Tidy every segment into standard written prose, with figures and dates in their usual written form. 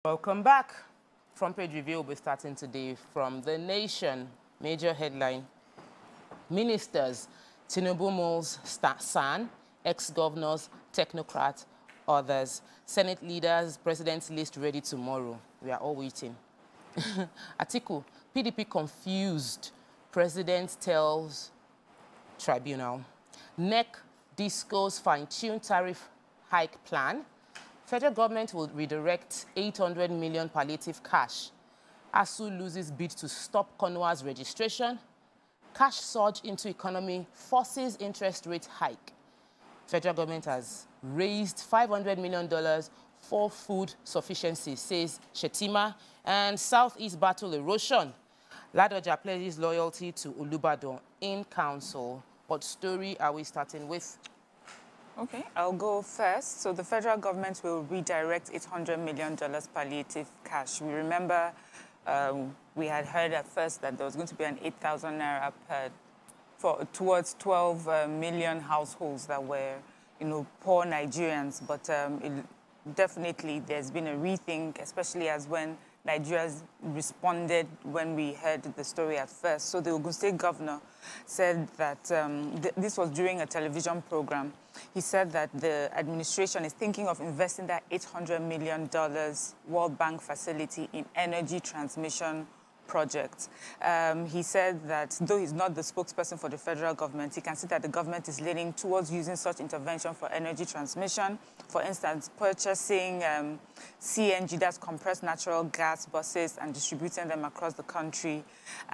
Welcome back. Front page review will be starting today from The Nation. Major headline: Ministers, Tinubu moves SAN, ex-governors, technocrats, others. Senate leaders, president's list ready tomorrow. We are all waiting. Atiku, PDP confused. President tells tribunal. NEC discos fine-tune tariff hike plan. Federal government will redirect 800 million palliative cash. ASU loses bid to stop Konwa's registration. Cash surge into economy forces interest rate hike. Federal government has raised $500 million for food sufficiency, says Shetima. And Southeast battle erosion. Ladoja pledges loyalty to Olubadan in council. What story are we starting with? Okay, I'll go first. So the federal government will redirect $800 million palliative cash. We remember we had heard at first that there was going to be an 8,000 naira towards 12 million households that were, poor Nigerians. But definitely there's been a rethink, especially as when Nigeria responded when we heard the story at first. So the Ogun State governor said that this was during a television program. He said that the administration is thinking of investing that $800 million World Bank facility in energy transmission projects. He said that though he's not the spokesperson for the federal government, he can see that the government is leaning towards using such intervention for energy transmission. For instance, purchasing CNG, that's compressed natural gas buses, and distributing them across the country.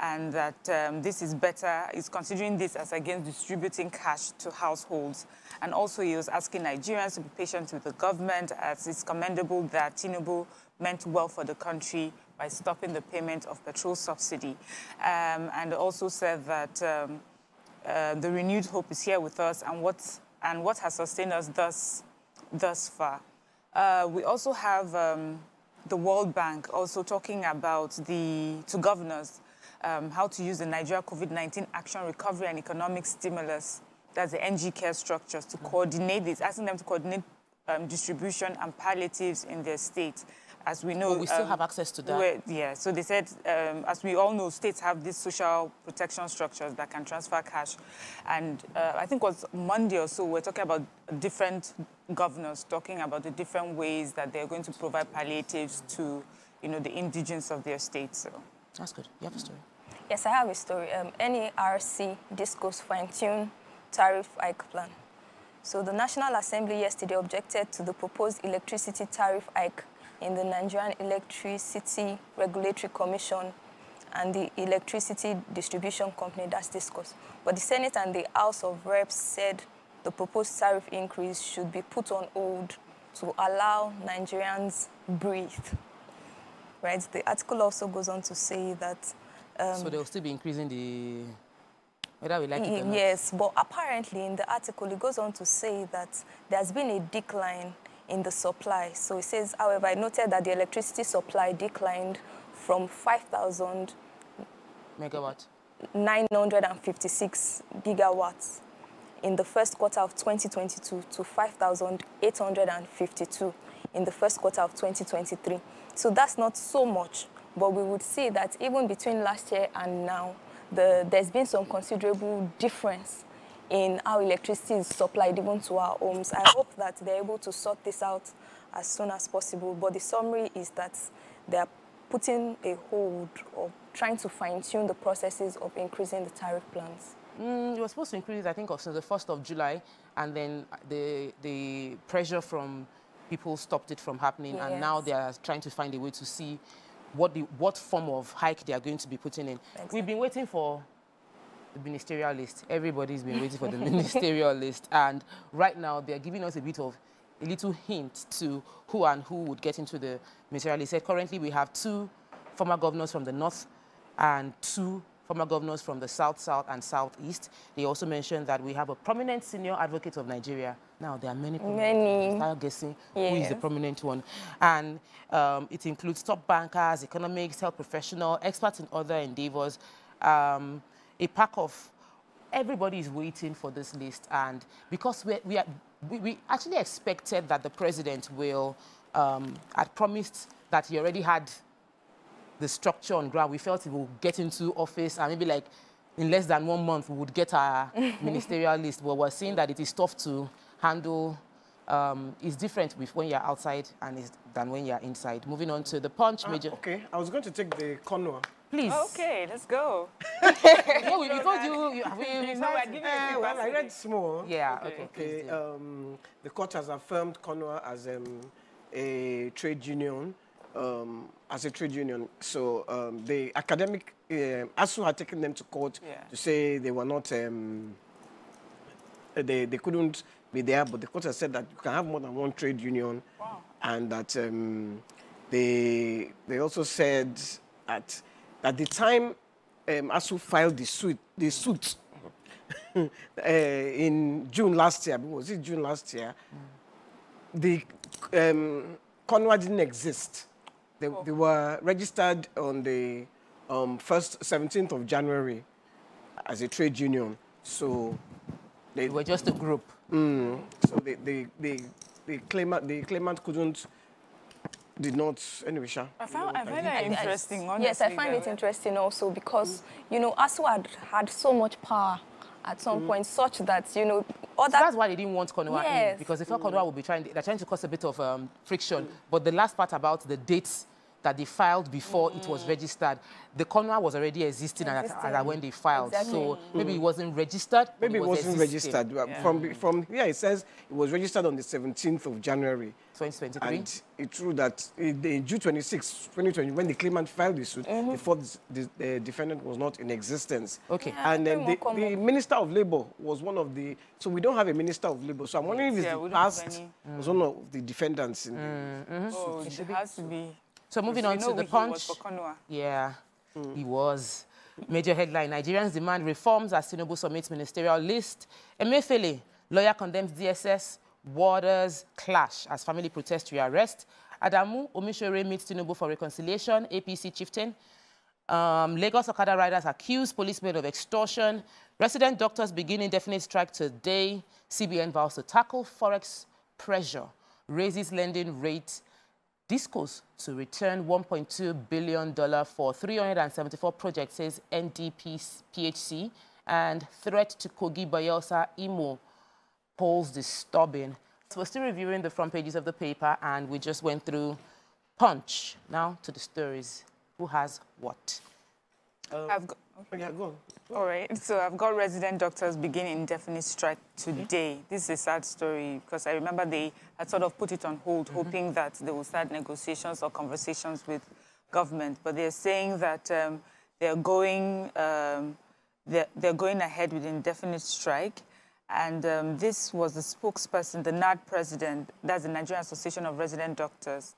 And that this is better, he's considering this as against distributing cash to households. And also he was asking Nigerians to be patient with the government, as it's commendable that Tinubu meant well for the country by stopping the payment of petrol subsidy. And also said that the renewed hope is here with us, and what has sustained us thus far. We also have the World Bank also talking about to governors how to use the Nigeria COVID-19 Action Recovery and Economic Stimulus, that's the NG care structures, to coordinate this, asking them to coordinate distribution and palliatives in their state. As we know, we still have access to that. Yeah, so they said, as we all know, states have these social protection structures that can transfer cash. And I think it was Monday or so, we're talking about different governors talking about the different ways that they're going to provide palliatives to, the indigents of their states. So that's good. You have a story? Yes, I have a story. NERC discos fine-tune tariff hike plan. So the National Assembly yesterday objected to the proposed electricity tariff hike in the Nigerian Electricity Regulatory Commission and the Electricity Distribution Company, that's discussed. But the Senate and the House of Reps said the proposed tariff increase should be put on hold to allow Nigerians breathe. Right? The article also goes on to say that... so they'll still be increasing the... whether we like it or not. Yes, but apparently in the article it goes on to say that there's been a decline in the supply. So it says, however, I noted that the electricity supply declined from 5,000 megawatt 956 gigawatts in the first quarter of 2022 to 5,852 in the first quarter of 2023. So that's not so much, but we would see that even between last year and now, there's been some considerable difference in how electricity is supplied even to our homes. I hope that they're able to sort this out as soon as possible. But the summary is that they're putting a hold or trying to fine-tune the processes of increasing the tariff plans. You were supposed to increase, I think, since the 1st of July, and then the pressure from people stopped it from happening, yes. And now they are trying to find a way to see what form of hike they are going to be putting in. Exactly. We've been waiting for the ministerial list. Everybody's been waiting for the ministerial list, and right now they're giving us a little hint to who and who would get into the ministerial list. Currently, we have 2 former governors from the north and 2 former governors from the south and southeast. They also mentioned that we have a prominent senior advocate of Nigeria. Now, there are many. Start guessing who is the prominent one. And it includes top bankers, economics, health professionals, experts in other endeavors. A pack of everybody is waiting for this list, and because we actually expected that the president will had promised that he already had the structure on ground. We felt he would get into office and maybe like in less than 1 month we would get our ministerial list. But we're seeing that it is tough to handle. It's different with when you're outside than when you're inside. Moving on to the Punch, Major. Okay, I was going to take the Konwa. Please. Okay, let's go. Yeah, we told you. Well, I read small. Yeah, okay. The court has affirmed Konwa as a trade union. So the academic, ASU had taken them to court to say they were not, they couldn't be there, but the court has said that you can have more than one trade union. Wow. And that they also said at the time ASU filed the suit in June last year, was it June last year? The Konwa didn't exist. They were registered on the 17th of January as a trade union. So they were just a group. So the claimant did not, anyway, Sha. I find that interesting, honestly. Yes, I find it interesting also because, you know, ASU had so much power at some point, such that, you know, so that's why they didn't want Konwa in, because they felt Konwa would be they're trying to cause a bit of friction. But the last part about the dates that they filed before it was registered, the Konwa was already existing at when they filed. Exactly. So maybe it wasn't registered. Maybe it wasn't registered. Yeah. From here it says it was registered on the 17th of January. 2023. And it's true that in June 26, 2020, when the claimant filed the suit, they thought the defendant was not in existence. Okay. Yeah, and then the Minister of Labour was one of the... So we don't have a Minister of Labour. So I'm wondering if the past was one of the defendants in the suit. Oh, it has to be... So moving on to the Punch. Yeah, he was. Major headline, Nigerians demand reforms as Tinubu submits ministerial list. Emefiele, lawyer condemns DSS. Warders clash as family protests to arrest. Adamu Omisore meets Tinubu for reconciliation. APC Chieftain. Lagos Okada riders accuse policemen of extortion. Resident doctors begin indefinite strike today. CBN vows to tackle forex pressure. Raises lending rate. Discos to return $1.2 billion for 374 projects, says NDPHC. And threat to Kogi Bayelsa Imo. Polls disturbing. So we're still reviewing the front pages of the paper, and we just went through Punch. Now to the stories. Who has what? I've got... Yeah, go on. All right, so I've got resident doctors begin indefinite strike today. This is a sad story because I remember they had sort of put it on hold, hoping that they will start negotiations or conversations with government. But they're saying that they're going ahead with indefinite strike. And this was the spokesperson, the NAD president, that's the Nigerian Association of Resident Doctors,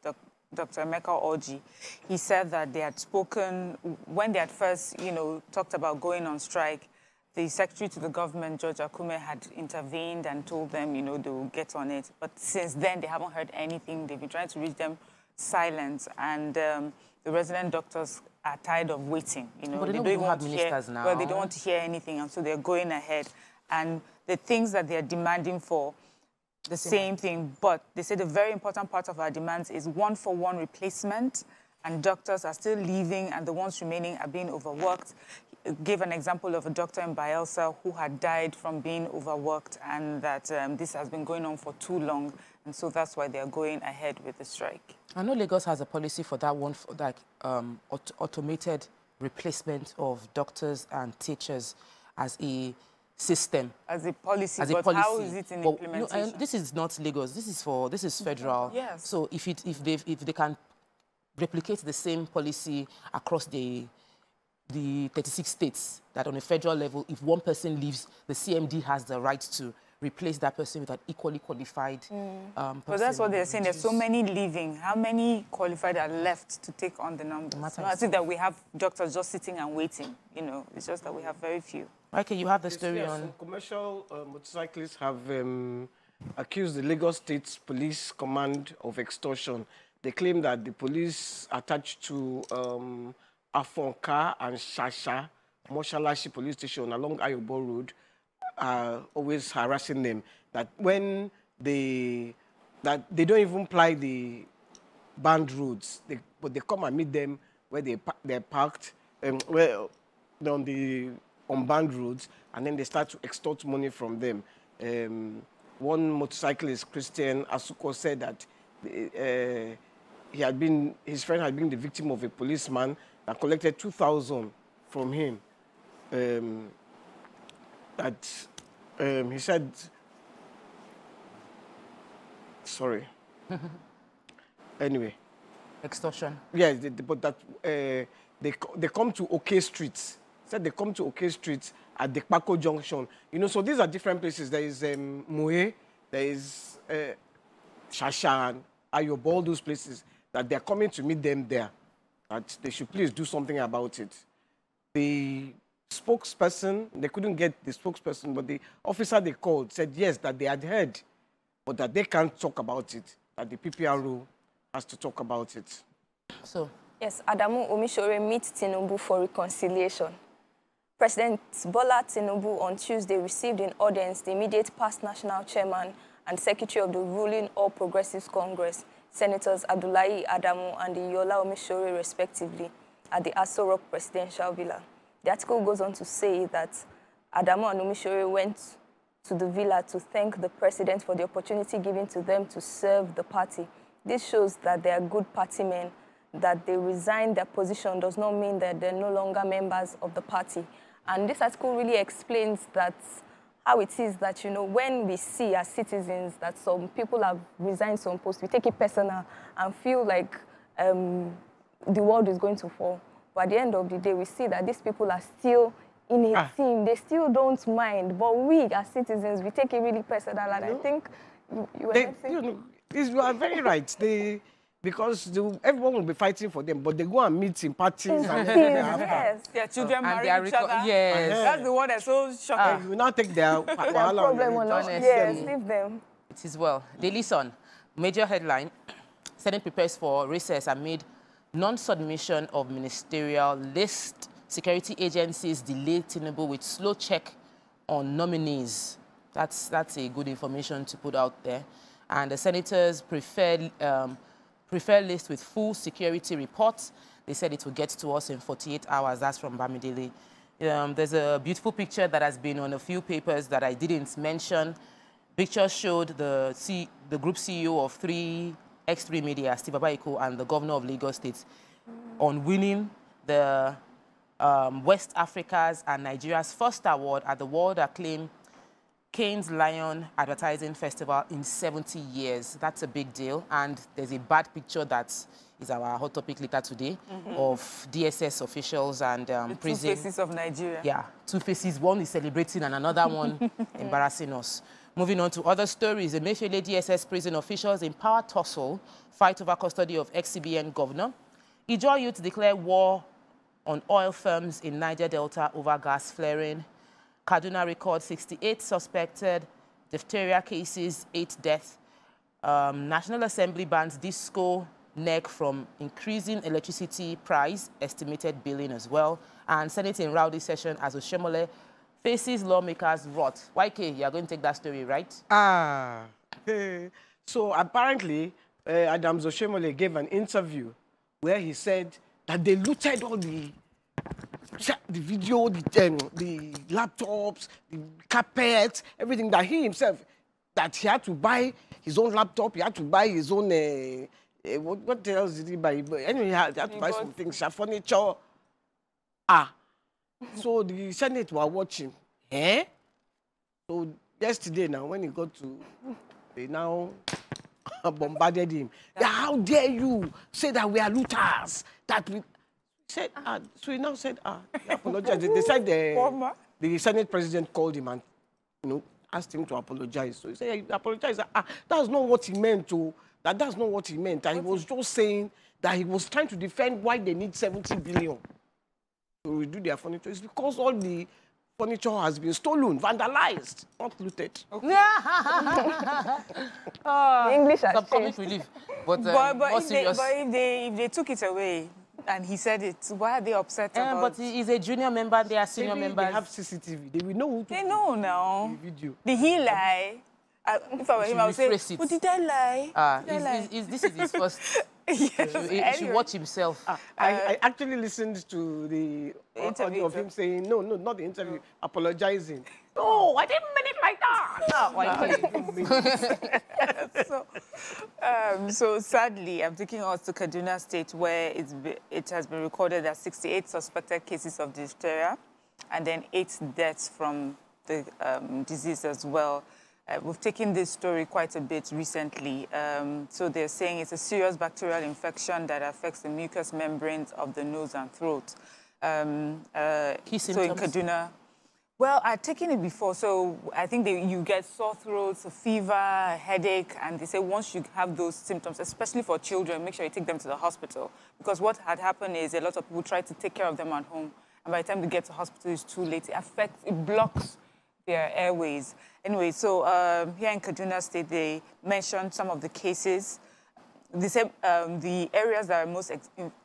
Dr. Emeka Orji. He said that they had spoken, when they had first, you know, talked about going on strike, the secretary to the government, George Akume, had intervened and told them, you know, they will get on it. But since then, they haven't heard anything. They've been trying to reach them silent. And the resident doctors are tired of waiting. You know, but they don't even have ministers now. Well, they don't want to hear anything, and so they're going ahead. And the things that they're demanding for, the same thing, but they say the very important part of our demands is one-for-one replacement, and doctors are still leaving, and the ones remaining are being overworked. He gave an example of a doctor in Bayelsa who had died from being overworked, and that this has been going on for too long, and so that's why they're going ahead with the strike. I know Lagos has a policy for that one, for like automated replacement of doctors and teachers as a system. As a policy, but how is it in implementation? No, this is not Lagos. This is federal. Yes. So if they can replicate the same policy across the 36 states, that on a federal level, if one person leaves, the CMD has the right to replace that person with an equally qualified person. But that's what they're saying. There's so many leaving. How many qualified are left to take on the numbers? It's not as if that we have doctors just sitting and waiting. You know, it's just that we have very few. Okay, you have the story on... Some commercial motorcyclists have accused the Lagos State Police Command of extortion. They claim that the police attached to Afonka and Shasha, Moshalashi police station along Ayobo Road, are always harassing them. That when they don't even ply the banned roads. But they come and meet them where they're parked, on banned roads, and then they start to extort money from them. One motorcyclist, Christian Asuko, said that his friend had been the victim of a policeman that collected 2,000 from him. He said, sorry. Anyway. Extortion. Yes, but that they come to OK Street. Said they come to OK Street at the Kpako Junction. You know, so these are different places. There is Moe, there is Shasha, and Ayobo, all those places that they're coming to meet them there. That they should please do something about it. The spokesperson, they couldn't get the spokesperson, but the officer they called said yes, that they had heard, but that they can't talk about it, that the PPRO has to talk about it. So, yes, Adamu and Omisore meets Tinubu for reconciliation. President Bola Tinubu on Tuesday received in audience the immediate past national chairman and secretary of the ruling All Progressives Congress, Senators Abdullahi, Adamu, and Iyiola Omisore, respectively, at the Aso Rock Presidential Villa. The article goes on to say that Adamu and Omisore went to the villa to thank the president for the opportunity given to them to serve the party. This shows that they are good party men. That they resigned their position does not mean that they're no longer members of the party. And this article really explains that how it is that, you know, when we see as citizens that some people have resigned some posts, we take it personal and feel like the world is going to fall. But at the end of the day, we see that these people are still in a team. They still don't mind. But we, as citizens, we take it really personal. And I think you are very right. Because everyone will be fighting for them, but they go and meet in parties. And yes. Their children marry each other. Yes. That's the one that's so shocking. You will not take their problem on us. Yes, leave them. It is well. Daily Sun, major headline, Senate prepares for recess amid non-submission of ministerial list. Security agencies delay Tinubu with slow check on nominees. That's a good information to put out there. And the senators prefer list with full security reports. They said it will get to us in 48 hours. That's from Bamidele. There's a beautiful picture that has been on a few papers that I didn't mention. Pictures showed the group CEO of X3 Media, Steve Abaiko, and the governor of Lagos State on winning the West Africa's and Nigeria's first award at the world-acclaimed Cannes Lion Advertising Festival in 70 years. That's a big deal. And there's a bad picture that is our hot topic later today of DSS officials and prison. 2 faces of Nigeria. Yeah, 2 faces. One is celebrating and another one embarrassing us. Moving on to other stories. The Emefiele DSS prison officials in power tussle fight over custody of ex-CBN governor. Ijaw youth declare war on oil firms in Niger Delta over gas flaring. Kaduna records 68 suspected diphtheria cases, 8 deaths. National Assembly bans disco NEC from increasing electricity price, estimated billing as well. And Senate in rowdy session as Oshemole faces lawmakers' wrath. YK, you're going to take that story, right? So apparently, Adams Oshemole gave an interview where he said that they looted all the video, the laptops, the carpets, everything that he himself, that he had to buy his own laptop, he had to buy his own, what else did he buy? Anyway, he had to buy some things, furniture. So the Senate were watching. So yesterday now, when he got to, they now bombarded him. How dare you say that we are looters? That we said, so he now said, he apologized. They said the Senate president called him and, asked him to apologize. So he said, he apologized. That's not what he meant to. That's not what he meant. And he was just saying that he was trying to defend why they need 70 billion to redo their furniture. It's because all the furniture has been stolen, vandalized, not looted. Okay. English has some comic relief. But if they took it away, and he said it, why are they upset about but he's a junior member, they are senior members. They have CCTV. They will know who to They know now. The video. Did he lie? If I were him, I would say, rephrase it. did I lie? This is his first. Yes, He should watch himself. I actually listened to the audio of him saying, no, not the interview, apologizing. No, I didn't mean it like that. So sadly, I'm taking us to Kaduna State, where it has been recorded that 68 suspected cases of diphtheria, and then 8 deaths from the disease as well. We've taken this story quite a bit recently. So they're saying it's a serious bacterial infection that affects the mucous membranes of the nose and throat. Key so symptoms? in Kaduna, well, I'd taken it before, so I think you get sore throats, a fever, a headache, and they say once you have those symptoms, especially for children, make sure you take them to the hospital. Because what had happened is a lot of people try to take care of them at home, and by the time they get to hospital, it's too late. It blocks their airways. Anyway, so here in Kaduna State, they mentioned some of the cases. They said the areas that are most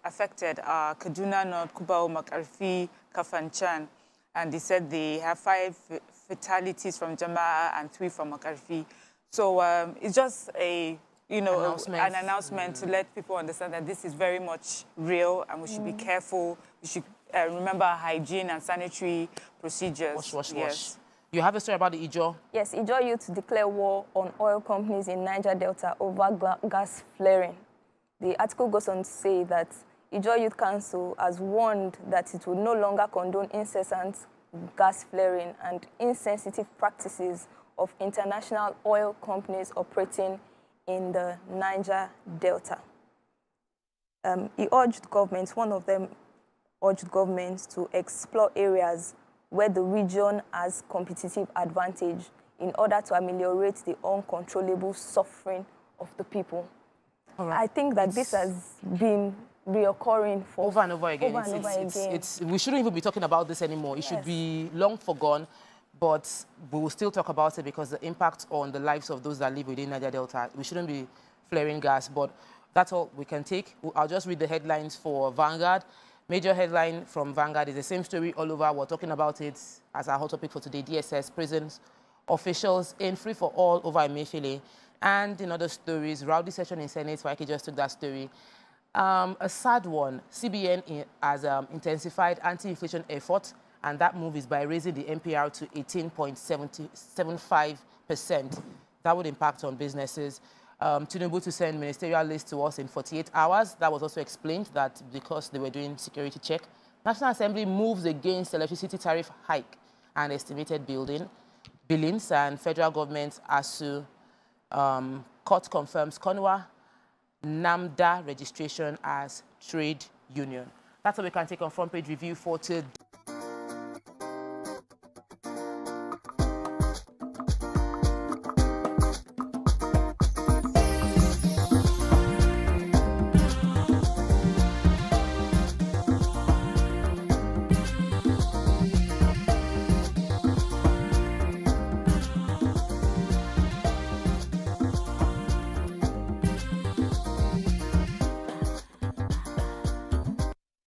affected are Kaduna North, Kubao, Makarfi, Kafanchan. And they said they have 5 fatalities from Jama'a and 3 from Makarfi. So it's just an announcement to let people understand that this is very much real and we should be careful. We should remember hygiene and sanitary procedures. Wash. You have a story about the Ijo? Yes, Ijo youth declare war on oil companies in Niger Delta over gas flaring. The article goes on to say that Ijo Youth Council has warned that it will no longer condone incessant gas flaring and insensitive practices of international oil companies operating in the Niger Delta. He urged governments, one of them urged governments to explore areas where the region has competitive advantage in order to ameliorate the uncontrollable suffering of the people. All right. I think that this has been reoccurring for over and over again. We shouldn't even be talking about this anymore. It should be long forgone, but we will still talk about it because the impact on the lives of those that live within Niger Delta, we shouldn't be flaring gas, but that's all we can take. I'll just read the headlines for Vanguard. Major headline from Vanguard is the same story all over. We're talking about it as our hot topic for today. DSS, prisons, officials in free for all over Emefiele. And in other stories, rowdy session in Senate, Waike just took that story. A sad one, CBN has intensified anti-inflation effort, and that move is by raising the MPR to 18.75%. That would impact on businesses. Tinubu to send ministerial list to us in 48 hours. That was also explained that because they were doing security check. National Assembly moves against electricity tariff hike and estimated billings, and federal government ASU court confirms Konwa NAMDA registration as trade union. That's what we can take on front page review for today.